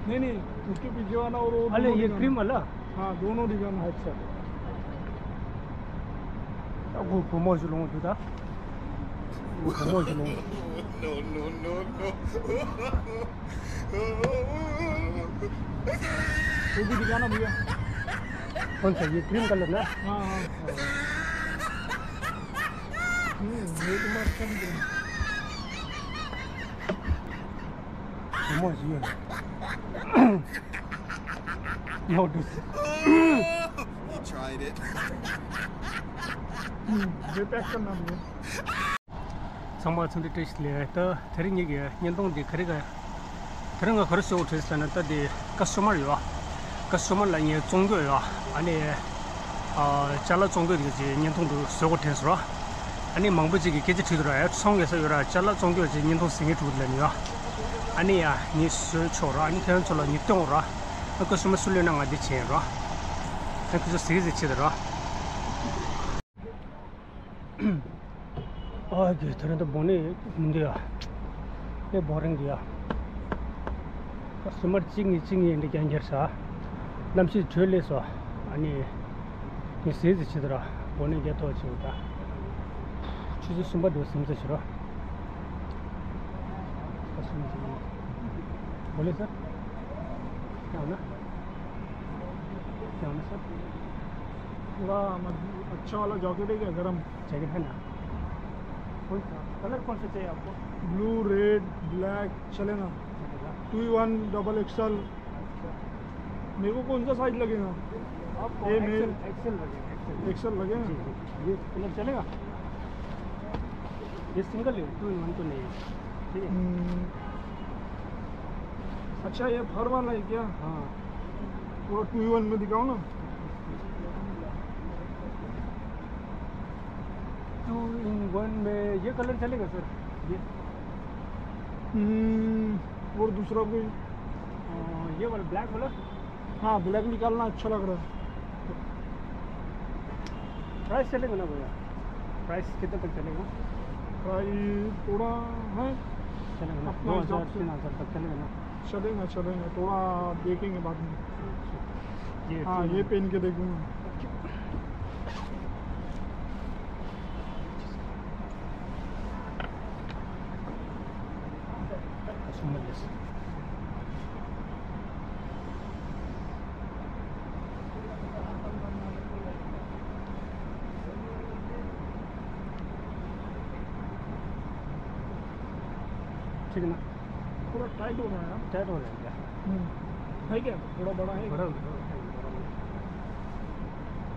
नहीं नहीं, उसके पीछे वाला और वो अरे दोनों ये दिखाना। क्रीम वाला हाँ दोनों दिखाना। अच्छा वो 보모 주는 거다 보모 주는 거 No, no, no, no. वो भी दिखाना भैया। कौन सा ये क्रीम कलर ना हाँ हाँ ये तुम्हारा अच्छा दिख रहा है। 보모 주요 no this You tried it. ये पैक करना भैया। 정말 선대 뜻이래 또 다른 얘기 연동도 그래가 그런 거 그럴 수 없었잖아 또디 가스머리와 가스머라니 종교야 아니 잘라 종교이지 연동도 쓰고 텐스라 아니 망부지기 계지 들어야 성에서 요라 잘라 종교지 연동 생이 두들려니와 아니야 니 수초라 아니 태연초라 니 동으라 그 숨을 술려는 어디 체라 그래서 세지 치더라 아, 이게 저런데 보니 문제야. 왜 보랭이야? 스마트 찡이 이렇게 앉아서 남시 줄래서 아니 이 세지 치더라. 보는 게 더 좋다. 주주 숨바도 심서 싫어. बोले सर क्या होना सर थोड़ा अच्छा वाला जैकेट है क्या गरम? जैकेट है ना कौन सा कलर कौन सा चाहिए आपको ब्लू रेड ब्लैक चलेगा 2-in-1 डबल एक्सएल। मेरे को कौन सा साइज लगेगा? आपको ये मेल एक्सेल लगेगा एक्सएल लगेगा। जी ये कलर चलेगा ये सिंगल है 2-in-1 तो नहीं है ठीक है अच्छा ये फर वाला है क्या? हाँ पूरा 2-in-1 में दिखाओ ना। 2-in-1 में ये कलर चलेगा सर ये और दूसरा कोई? ये वाला ब्लैक वाला हाँ ब्लैक निकालना अच्छा लग रहा है। प्राइस चलेगा ना भैया प्राइस कितने तक चलेगा प्राइस थोड़ा है चलेगा ना अपने 2000 हिसाब से। 3000 तक चलेगा ना चलेगा चलेगा थोड़ा देखेंगे बाद में। ये हाँ ये पहन के देखूंगा। ठीक है ना थोड़ा टाइट हो रहा है टाइट हो जाएगा है क्या? थोड़ा बड़ा है।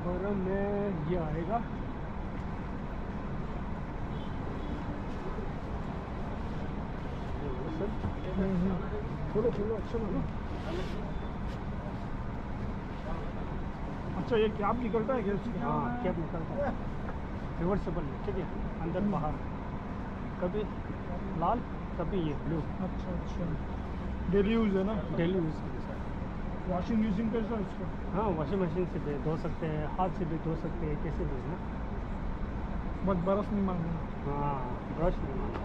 बरम में ये आएगा खोलो खोलो अच्छा लगा। अच्छा ये कैप निकलता है क्या इसकी? हाँ कैप निकलता है रिवर्सेबल है ठीक है अंदर बाहर कभी लाल कभी ये ब्लू अच्छा अच्छा डेली यूज़ है ना? डेली यूज़ के लिए सर वॉशिंग यूजिंग कैसा है इसका? हाँ वॉशिंग मशीन से भी धो सकते हैं हाथ से भी धो सकते हैं कैसे भी ना बस बर्फ नहीं मांगना। हाँ ब्रश नहीं मांगना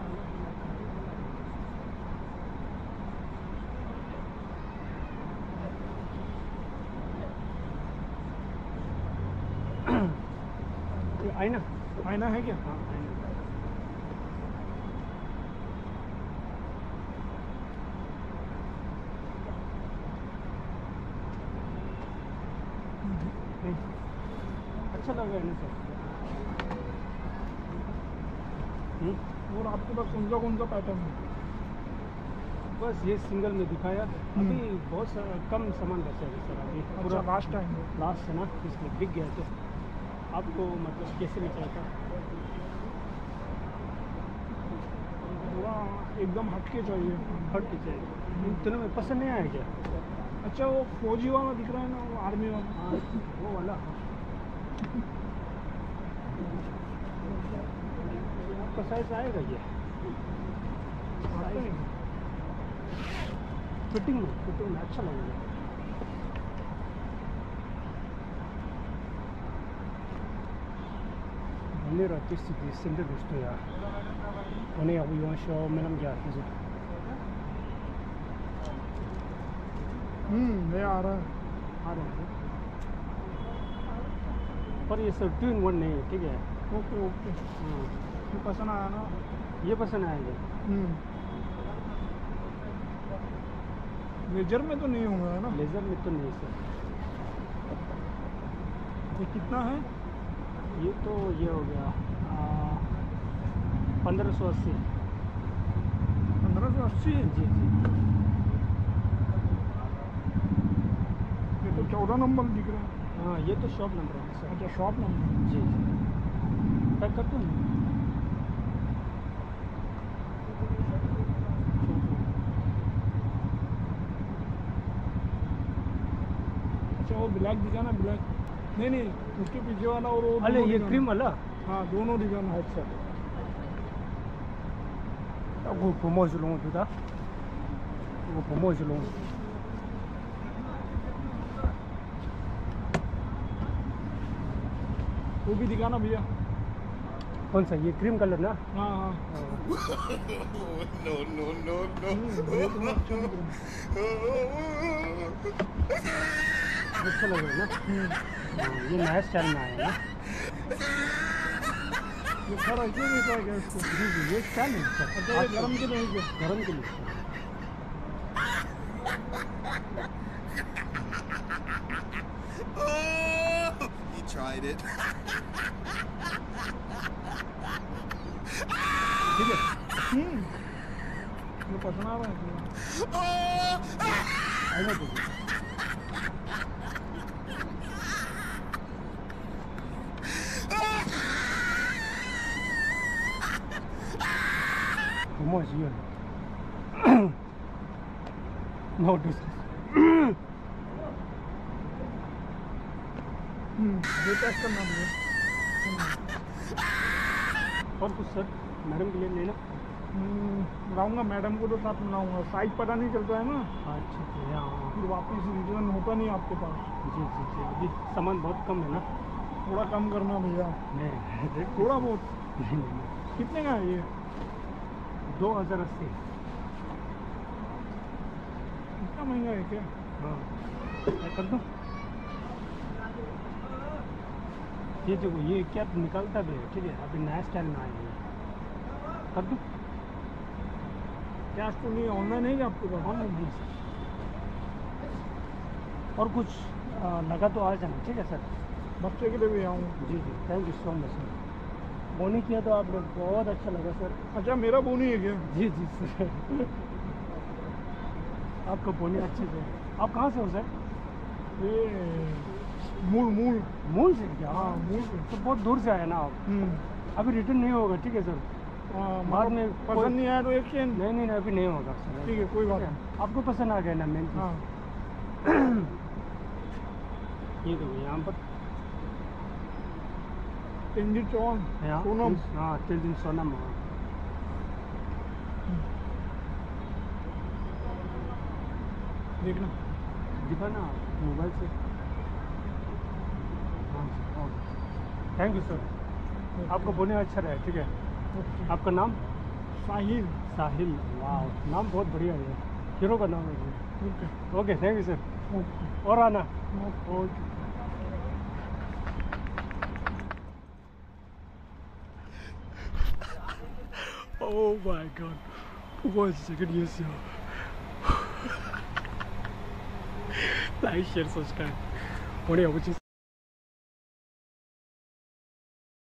ये आईना आईना है क्या? हाँ आईना अच्छा लग रहा है ना सर और आपके पास कौन सा पैटर्न है? बस ये सिंगल में दिखाया अभी बहुत कम सामान बचा है सर अभी अच्छा लास्ट टाइम लास्ट है ना इसमें बिक गया तो आपको मतलब कैसे भी चाहिए थोड़ा एकदम हटके चाहिए। हट के चाहिए इन तीनों में पसंद नहीं आया क्या अच्छा वो फौजी वाला दिख रहा है ना वो आर्मी वाला? हाँ वो वाला आपका साइज आएगा ये फिटिंग में अच्छा लगेगा 오늘 아티스트 샌들 도스토야 오늘 야구 요한쇼 맨함 야 이제 नया आ रहा है। आ रहे हैं पर ये सब 2 in 1 नहीं है, ठीक है। ओके ओके, हाँ, ये पसंद आया ना? ये पसंद आएगा। लेजर में तो नहीं होगा है ना? लेज़र में तो नहीं सर। ये कितना है? ये तो ये हो गया 1580। 1580? जी जी। ये तो 14 नंबर दिख रहा है। हाँ, ये तो शॉप नंबर है सर। अच्छा, शॉप नंबर। जी जी, पैक कर दूँ? अच्छा, वो ब्लैक दिखाना, ब्लैक नहीं नहीं, उसके पीछे वाला और वो अरे दोनों ये दिखाना। क्रीम वाला हाँ, दोनों दिखाना है। अच्छा, वो promote लूँ तुझा, वो promote लूँ। वो भी दिखाना भैया। कौन सा? ये क्रीम कलर ना? हाँ हाँ। No, no, no, no. ये तो अच्छा लग रहा अच्छा लग रहा है ना? हाँ, ये नया स्टाइल में आया ना? है। ये खरा क्यों देता है क्या इसको? जी जी, ये स्टाइल है सर। अच्छा, ये गरम के नहीं क्या? गरम के लिए। Oh, he tried it. ठीक है। ये पसंद आ रहा है क्या? Oh, आएगा तो promote here. No distance. ये पैक करना भैया। और कुछ सर मैडम के लिए लेना? लाऊंगा, मैडम को तो साथ में लाऊंगा। साइज पता नहीं चलता है ना, अच्छा ठीक है। हाँ फिर वापस रिटर्न होता नहीं आपके पास। जी जी जी, अभी सामान बहुत कम है ना? थोड़ा कम करना भैया, नहीं थोड़ा बहुत। नहीं नहीं, कितने का है ये? 2080। इतना महंगा है क्या? हाँ, मैं कर दूँ? ये देखो, ये क्या निकलता भी है, ठीक है। अभी नया स्टाइल में आया है, कर दूँ? कैश तो नहीं, ऑनलाइन है क्या आपके पास? ऑनलाइन नहीं सर। और कुछ लगा तो आ जाना, ठीक है सर। बच्चे के लिए भी आऊँगा। जी जी, thank you so much sir. बोनी किया तो आपने, बहुत अच्छा लगा सर। अच्छा, मेरा बोनी है क्या? जी जी सर। आपका बोनी अच्छे से। आप कहाँ से हो सर? ये मूल मूल। मूल से क्या? हाँ, मूल से। तो बहुत दूर से आया ना आप। अभी रिटर्न नहीं होगा, ठीक है सर। हाँ, बाद में पसंद नहीं आया तो एक्सचेंज। नहीं नहीं, अभी नहीं होगा सर। ठीक है, कोई बात नहीं। आपको पसंद आ गया ना मेन चीज़? हाँ, ये देखो यहाँ पर तेंजिर चौन, यहाँ सोनम। हाँ, 3 दिन सोनम। हाँ, देखना। दिखाना मोबाइल से। हाँ ओके, थैंक यू सर। आपको बोलने अच्छा रहा, ठीक है। ओके। आपका नाम? साहिल। साहिल। वाह, नाम बहुत बढ़िया है, हीरो का नाम है। Okay okay, thank you sir. Okay और आना। Okay. Oh my god, what a second years yo. Like, share, subscribe. What do you